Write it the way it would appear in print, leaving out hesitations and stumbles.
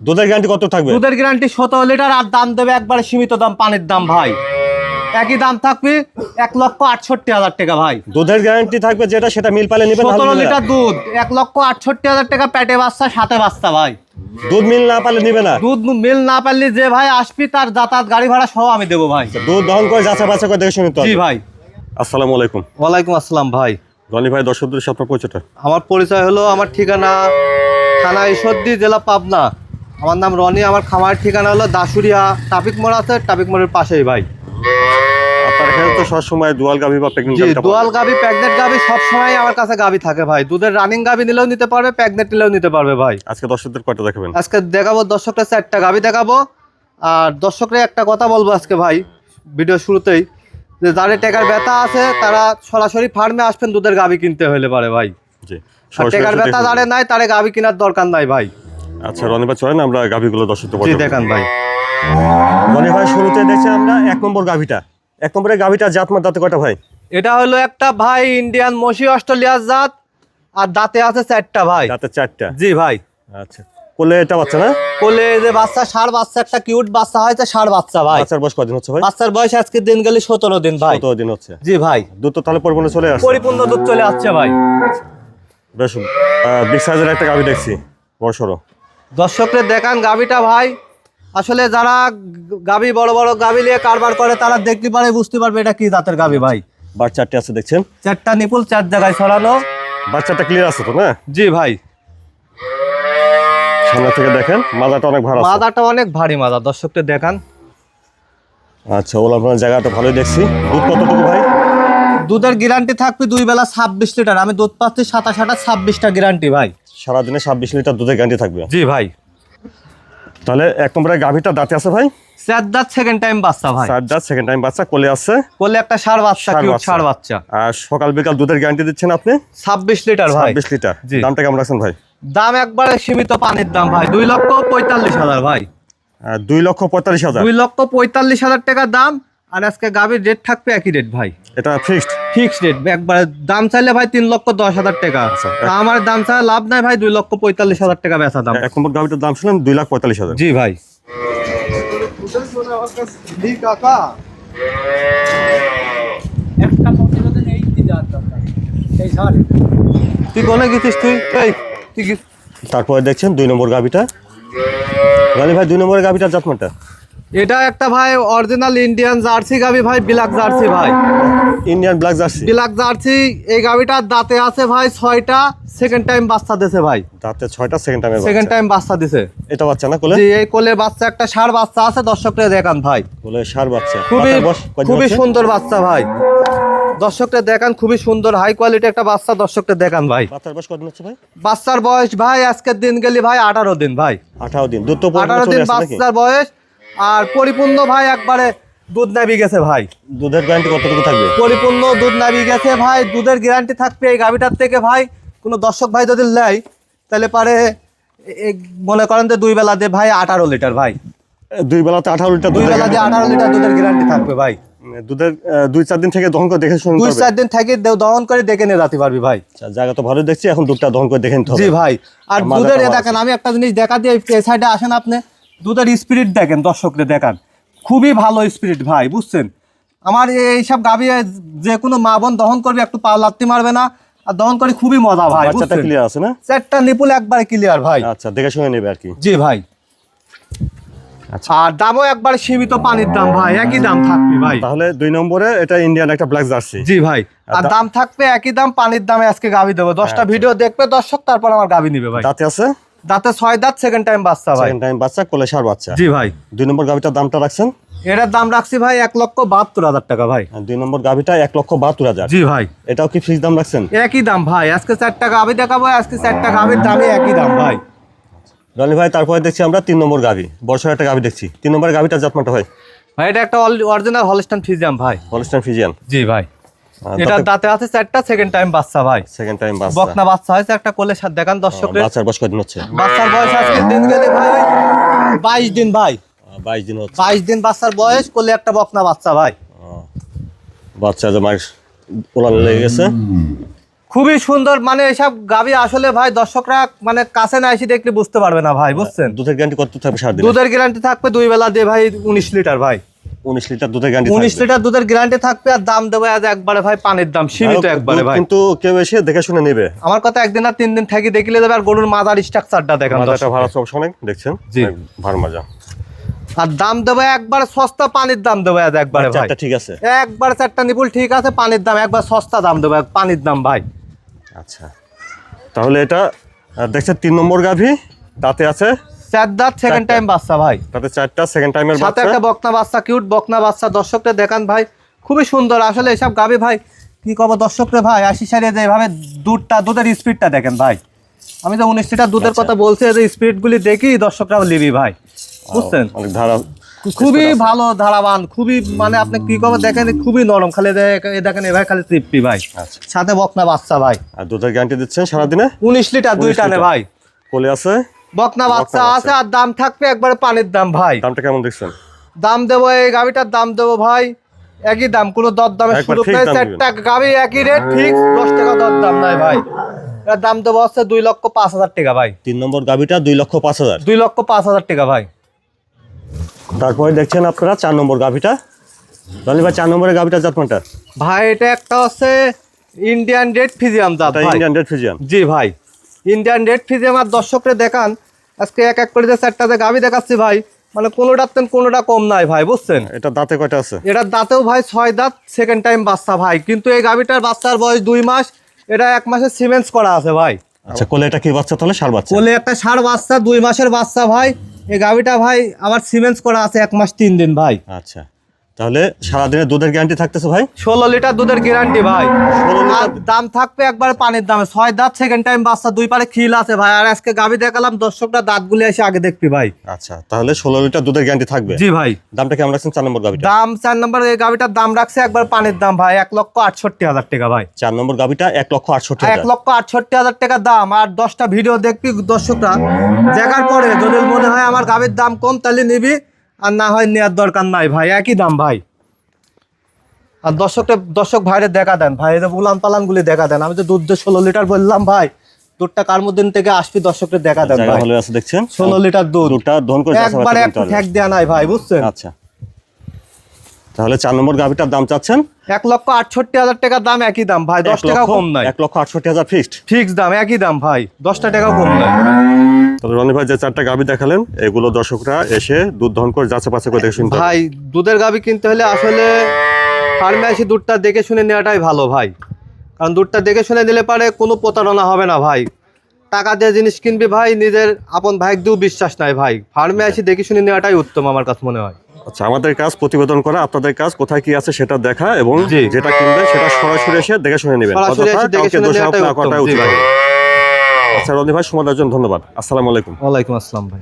দুধের গ্যারান্টি কত থাকবে? দুধের গ্যারান্টি 17 লিটার, আর দাম দেবে একবারে সীমিত দাম, পানির দাম ভাই একই দাম থাকবে 1,68,000 টাকা ভাই। দুধের গ্যারান্টি থাকবে যেটা, সেটা মিল পালে নেবেন। 17 লিটার দুধ 1,68,000 টাকা, পেটে বাচ্চা সাথে বাচ্চা ভাই। দুধ মিল না পালে নিবে না? দুধ মিল না পারলে যে ভাই আসবি তার যাতায়াত গাড়ি ভাড়া সহ আমি দেবো ভাই। দুধ দহন করে যাচাই বাছাই করে দেখে শুনতে হবে। জি ভাই। আসসালামু আলাইকুম। ওয়ালাইকুম আসসালাম ভাই। রনি ভাই, দর্শকদের সাথে পরিচয়টা। আমার পরিচয় হলো, আমার ঠিকানা থানা ঈশ্বরদী, জেলা পাবনা। আমার নাম রনি, আমার খামার ঠিকানা হলো দাসুরিয়া, ট্রাফিক মোড় আছে, ট্রাফিক মোড়ের পাশেই ভাই। আপনার এখানে তো সবসময় দুয়াল গাভী বা প্রেগনেন্ট জি, গাভী? দুয়াল গাভি, প্রেগনেন্ট গাভি সবসময় আমার কাছে গাভি থাকে ভাই। দুধের রানিং গাভি নিলেও নিতে পারবে, প্রেগনেন্ট নিলেও নিতে পারবে ভাই। আজকে দর্শকদের কয়টা দেখাবেন? আজকে দেখাবো দর্শকরা 4টা গাভি দেখাবো। আর দর্শকরা একটা কথা বলবো আজকে ভাই ভিডিও শুরুতেই, যে যাদের টাকার ব্যথা আছে তারা সরাসরি ফার্মে আসবেন দুধের গাভি কিনতে হলে পারে ভাই। জি, আর টাকার ব্যথা যাদের নাই তারে গাভি কেনার দরকার নাই ভাই। আচ্ছা রনি ভাই, চলেন আমরা গাভীগুলো দর্শকদের জি পরিচয় দেখান ভাই। রনি ভাই, শুরুতে দেখছি আমরা 1 নম্বর গাভীটা। 1 নম্বরের গাভীটা জাতমান দাঁতে কয়টা ভাই? এটা হলো একটা ভাই ইন্ডিয়ান মশি অস্ট্রেলিয়ার জাত, আর দাঁতে আছে 4টা ভাই। দাঁতে 4টা? জি ভাই। আচ্ছা, কোলে এটা বাচ্চা না? কোলে যে বাচ্চা, ষাঁড় বাচ্চা, একটা কিউট বাচ্চা হয়েছে, ষাঁড় বাচ্চা ভাই। বাচ্চার বয়স কদিন হচ্ছে ভাই? বাচ্চার বয়স আজকে দিন গেলে 17 দিন ভাই। 17 দিন হচ্ছে। জি ভাই। দুধ তো তাহলে পরিপূর্ণ চলে আসছে? পরিপূর্ণ দুধ চলে আসছে ভাই। বেশ বিগ সাইজের একটা গাভী দেখছি, বড় সড়ো। দর্শকদের দেখান গাভীটা ভাই। আসলে যারা গাভী বড় বড় গাভী নিয়ে কারবার করে তারা দেখতে পারে, বুঝতে পারবে এটা কি জাতের গাভী ভাই। বার 4টে আছে দেখছেন? 4টা নিপুল 4 জায়গায় ছড়ানো। বাচ্চাটা ক্লিয়ার আছে তো না? জি ভাই। সামনে থেকে দেখেন, মাজাটা অনেক ভালো আছে। মাদাটা অনেক ভারী মাদা, দর্শকদের দেখান। আচ্ছা, ওলা আপনার জায়গাটা ভালোই দেখছি। দুধ কতটুকু ভাই? দুধের গ্যারান্টি থাকবে 2 বেলা 26 লিটার। আমি দুধ পাচ্ছি 27-28 26টা গ্যারান্টি ভাই। সারাদিনে 26 লিটার দুধের গ্যারান্টি থাকবে? জি ভাই। তাহলে 1 নম্বরের গাভীটা দাঁতে আছে ভাই? 4 দাঁত, সেকেন্ড টাইম বাচ্চা ভাই। 4 দাঁত, সেকেন্ড টাইম বাচ্চা, কোলে আছে। কোলে একটা ষাঁড় বাচ্চা, কিউট ষাঁড় বাচ্চা। আর সকাল বিকাল দুধের গ্যারান্টি দিচ্ছেন আপনি? 26 লিটার ভাই। 26 লিটার। জি। দামটা কেমন রাখছেন ভাই? দাম একবারে সীমিত পানির দাম ভাই, 2,45,000 ভাই। 2,45,000? 2,45,000 টাকা দাম। আর আজকে গাভীর রেট থাকবে একই রেট ভাই। এটা ফিক্সড? ফিক্সড রেট একবারে। দাম চাইলে ভাই 3,10,000 টাকা। তা আমার দাম চাইলে লাভ নাই ভাই, 2,45,000 টাকা বেচা দাম। 1 নম্বর গাভীটার দাম শুনলেন 2,45,000? জি ভাই। তুই কোনে গেছিস? তুই তারপরে দেখছেন 2 নম্বর গাভীটা। রনি ভাই, 2 নম্বরের গাভীটার জাতমানটা? এটা একটা ভাই অরিজিনাল ইন্ডিয়ান জার্সি গাভী ভাই, ব্ল্যাক জার্সি ভাই। Indian black jersey? Black jersey. এই গাভীটার দাঁতে আছে ভাই 6টা, সেকেন্ড টাইম বাচ্চা দিছে ভাই। দাঁতে 6টা, সেকেন্ড টাইমে সেকেন্ড টাইম বাচ্চা দিছে। এটা বাচ্চা না কোলে? জি, এই কোলে বাচ্চা একটা ষাঁড় বাচ্চা আছে, দর্শকরা দেখান ভাই। কোলে ষাঁড় বাচ্চা। খুবই বাচ্চার বয়স কয়দিন খুবই হচ্ছে? সুন্দর বাচ্চা ভাই। দর্শকরা দেখান, খুবই সুন্দর হাই কোয়ালিটি একটা বাচ্চা, দর্শকরা দেখান ভাই। বাচ্চার বয়স কদিন হচ্ছে ভাই? বাচ্চার বয়স ভাই আজকের দিন গেলি ভাই 18 দিন ভাই। 18 দিন। দুধ তো 18 দিন বাচ্চার বয়স। আর পরিপূর্ণ ভাই একবারে দুধ নাবি গেছে ভাই। দুধের গ্যারান্টি কতটুকু থাকবে? পরিপূর্ণ দুধ নাবি গেছে ভাই। দুধের গ্যারান্টি থাকবে এই গাভিটার থেকে ভাই। কোনো দর্শক ভাই যদি নেয় তাহলে পারে মনে করেন যে 2 বেলা দিয়ে ভাই 18 লিটার ভাই। 2 বেলাতে 18 লিটার? 2 বেলা দিয়ে 18 লিটার দুধের গ্যারান্টি থাকবে ভাই। দুধের 2-4 দিন থেকে দহন করে দেখে শুনতে হবে? 2-4 দিন থেকে দহন করে দেখে নিয়ে যেতে পারবি ভাই। আচ্ছা, জায়গা তো ভালো দেখছি, এখন দুধটা দহন করে দেখে নিতে হবে। জি ভাই। আর মাজাটা দুধের ভালো দেখেন, আমি একটা জিনিস দেখা দিয়ে এই সাইডে আসেন আপনি, দুধের স্পিরিট দেখেন, দর্শকদের দেখান, খুবই ভালো স্পিরিট ভাই, বুঝছেন। আমার এইসব গাভী যে কোনো মা বোন দহন করবে, একটু পা লাত্তি মারবে না, আর দহন করে খুবই মজা ভাই। বাচ্চাটা ক্লিয়ার আছে না? 4টা নিপুল একবারে ক্লিয়ার ভাই। আচ্ছা, দেখে শুনে নেবে আর কি? জি ভাই। আচ্ছা, আর দামও একবার সীমিত পানির দাম ভাই, একই দাম থাকবে ভাই। তাহলে 2 নম্বরে এটা ইন্ডিয়ান একটা ব্ল্যাক জার্সি? জি ভাই। আর দাম থাকবে একই দাম, পানির দামে আজকে গাভী দেবো। 10টা ভিডিও দেখবে দর্শক, তারপর আমার গাভী নিবে ভাই। দাঁতে আছে? দাঁতে 6 দাঁত, সেকেন্ড টাইম বাচ্চা ভাই। সেকেন্ড টাইম বাচ্চা, কোলে ষাঁড় বাচ্চা। জি ভাই। 2 নম্বর গাভীটার দামটা রাখছেন? এটার দাম রাখছি ভাই 1,72,000 টাকা ভাই। 2 নম্বর গাভীটা 1,72,000? জি ভাই। এটাও কি ফিক্স দাম রাখছেন? একই দাম ভাই। আজকে 4টা গাভী দেখাবো, আজকে 4টা গাভীর দামে একই দাম ভাই। রনি ভাই, তারপরে দেখছি আমরা 3 নম্বর গাভী, বর্ষার একটা গাভী দেখছি। 3 নম্বর গাভীটার জাতমানটা ভাই? ভাই এটা একটা অরিজিনাল হলস্টাইন ফ্রিজিয়ান ভাই। Holstein Friesian? জি ভাই। এটার দাঁতে আছে 4টা, সেকেন্ড টাইম বাচ্চা ভাই। সেকেন্ড টাইম বাচ্চা। বকনা বাচ্চা হয়েছে একটা, কোলে সাথে দেখান দর্শকদের। বাচ্চার বয়স কদিন হচ্ছে? বাচ্চার বয়স আজকে দিন গেলে ভাই 22 দিন ভাই। 22 দিন হচ্ছে। 22 দিন বাচ্চার বয়স, কোলে একটা বকনা বাচ্চা ভাই। বাচ্চা যে মাস ওলান লেগে গেছে। খুবই সুন্দর, মানে এইসব গাভী আসলে ভাই দর্শকরা মানে কাছে না এসে দেখলে বুঝতে পারবে না ভাই, বুঝছেন। দুধের গ্যারান্টি কত থাকবে সারাদিন? দুধের গ্যারান্টি থাকবে 2 বেলা দিয়ে ভাই 19 লিটার ভাই। 19 লিটার দুধের গ্যারান্টি 19 লিটার দুধের গ্যারান্টি থাকবে। আর দাম দেবো আজ একবারে ভাই পানির দাম সীমিত একবারে ভাই। কিন্তু কেউ এসে দেখে শুনে নেবে। আমার কথা একদিন আর 3 দিন থাকি দেখলে যাবে। আর গরুর মাজার স্ট্রাকচারটা দেখেন, মাজাটা ভালো সব অনেক দেখছেন জি। ভালো মাজা। আর দাম দেবো একবার সস্তা, পানির দাম দেবো আজ একবারে ভাই। চারটা ঠিক আছে, একবার 4টা নিপুল ঠিক আছে, পানির দাম একবার সস্তা দাম দেবো, পানির দাম ভাই। আচ্ছা তাহলে এটা দেখছেন 3 নম্বর গাভী, তাতে আছে 4 দাঁত, সেকেন্ড টাইম বাচ্চা ভাই। তাতে 4টা সেকেন্ড টাইমের সাথে বাচ্চা। একটা বকনা বাচ্চা, কিউট বকনা বাচ্চা। দর্শকদের দেখান ভাই, খুবই সুন্দর আসলে এসব গাভী ভাই। কি কব দর্শকরে ভাই, 80 সালে যেভাবে দুধের স্পিডটা দেখেন ভাই। আমি যে 19 লিটার দুধের কথা বলছি, এই স্পিডগুলি দেখি দর্শকরা লিবি ভাই, বুঝছেন। অনেক ধারা, খুবই ভালো ধারাবান, খুবই মানে আপনি কি কব দেখেন, খুবই নরম। খালি দেখেন এ ভাই, খালি তৃপ্তি ভাই। আচ্ছা। সাথে বকনা বাচ্চা ভাই। আর দুধের গ্যারান্টি দিচ্ছেন সারাদিনে 19 লিটার 2 টানে ভাই। কোলে আছে বকনা বাচ্চা আছে। আর দাম থাকবে একবারে পানির দাম ভাই। দামটা কেমন দেখছেন? দাম দেবো এই গাভিটার দাম দেবো ভাই একই দাম, কোনো দরদামের একবার সুযোগ ঠিক নেই। দাম 4টা গাভি একই রেট, ফিক্স 10 টাকা দরদাম নাই ভাই। এর দাম দেবো হচ্ছে 2,05,000 টাকা ভাই। 3 নম্বর গাভীটা 2,05,000। 2,05,000 টাকা ভাই। তারপরে দেখছেন আপনারা 4 নম্বর গাভীটা। রনি ভাই 4 নম্বরের গাভীটা জাতমানটা? ভাই এটা একটা হচ্ছে ইন্ডিয়ান রেড ফিজিয়াম জাত ভাই। Indian red Friesian. জি ভাই, ইন্ডিয়ান রেড ফিজিয়াম। আর দর্শকরে দেখান আজকে এক এক করে যে 4টাতে গাভি দেখাচ্ছি ভাই, মানে কোনোটা কম নাই ভাই, বুঝছেন। এটা দাঁতে কয়টা আছে? এটার দাঁতেও ভাই 6 দাঁত, সেকেন্ড টাইম বাচ্চা ভাই। কিন্তু এই গাভিটার বাচ্চার বয়স 2 মাস, এটা 1 মাসের সিমেন্স করা আছে ভাই। আচ্ছা কোলে এটা কি বাচ্চা তাহলে? ষাঁড় বাচ্চা। কোলে একটা ষাঁড় বাচ্চা, 2 মাসের বাচ্চা ভাই। এই গাভিটা ভাই আবার সিমেন্স করা আছে 1 মাস 3 দিন ভাই। আচ্ছা তাহলে সারাদিনে দুধের গ্যারান্টি থাকতেছে ভাই? 16 লিটার দুধের গ্যারান্টি ভাই। 16 লিটার। আর দাম থাকবে একবারে পানির দামে। 6 দাঁত, সেকেন্ড টাইম বাচ্চা, 2 পারে খিল আছে ভাই। আর আজকে গাভি দেখালাম, দর্শকরা দাঁতগুলি এসে আগে দেখবি ভাই। আচ্ছা তাহলে 16 লিটার দুধের গ্যারান্টি থাকবে। জি ভাই। দামটা কেমন রাখছেন 4 নম্বর গাভীটা? দাম 4 নম্বর এই গাভিটার দাম রাখছে একবার পানির দাম ভাই 1,68,000 টাকা ভাই। 4 নম্বর গাভীটা 1,68,000। 1,68,000 টাকা দাম। আর 10টা ভিডিও দেখবি দর্শকরা, দেখার পরে যদি মনে হয় আমার গাভির দাম কম তাহলে নিবি, আর না হয় নেওয়ার দরকার নাই ভাই, একই দাম ভাই। আর দর্শক ভাইরে দেখা দেন ভাই, এই যে উলান পালান গুলি দেখা দেন। আমি তো দুধ 16 লিটার বললাম ভাই, দুধটা কার মধ্যে থেকে আসবি দর্শকরে দেখা দেন জায়গা ভাই। ভালো আছে দেখছেন। 16 লিটার দুধ, দুধটা দহন করে একবারে একটু ঠেক দেয়া নাই ভাই, বুঝছেন। আচ্ছা তাহলে 4 নম্বর গাভীটার দাম চাচ্ছেন 1,68,000 টাকা দাম, একই দাম ভাই, 10 টাকা কম নাই। 1,68,000 ফিক্সড ফিক্স দাম, একই দাম ভাই, 10টা টাকা কম নাই। তবে রনি ভাই যে 4টা গাভী দেখালেন, এগুলো দর্শকরা এসে দুধ দহন করে যাচাই বাছাই করে দেখে শুনতে ভাই দুধের গাভী কিনতে হলে আসলে ফার্মে এসে দুধটা দেখে শুনে নেওয়াটাই ভালো ভাই। কারণ দুধটা দেখে শুনে নিলে পারে কোনো প্রতারণা হবে না ভাই। টাকা দিয়ে জিনিস কিনবি ভাই, নিজের আপন ভাই দিয়েও বিশ্বাস নাই ভাই। ফার্মে এসে দেখে শুনে নেওয়াটাই উত্তম আমার কাছে মনে হয়। আচ্ছা আমাদের কাজ প্রতিবেদন করা, আপনাদের কাজ কোথায় কি আছে সেটা দেখা, এবং জি। যেটা কিনবেন সেটা সরাসরি এসে দেখে শুনে নেবেন। সরাসরি এসে দেখে শুনে নেওয়াটাই উত্তম। জি ভাই। আচ্ছা রনি ভাই সময় দেওয়ার জন্য ধন্যবাদ। আসসালামু আলাইকুম। ওয়ালাইকুম আসসালাম ভাই।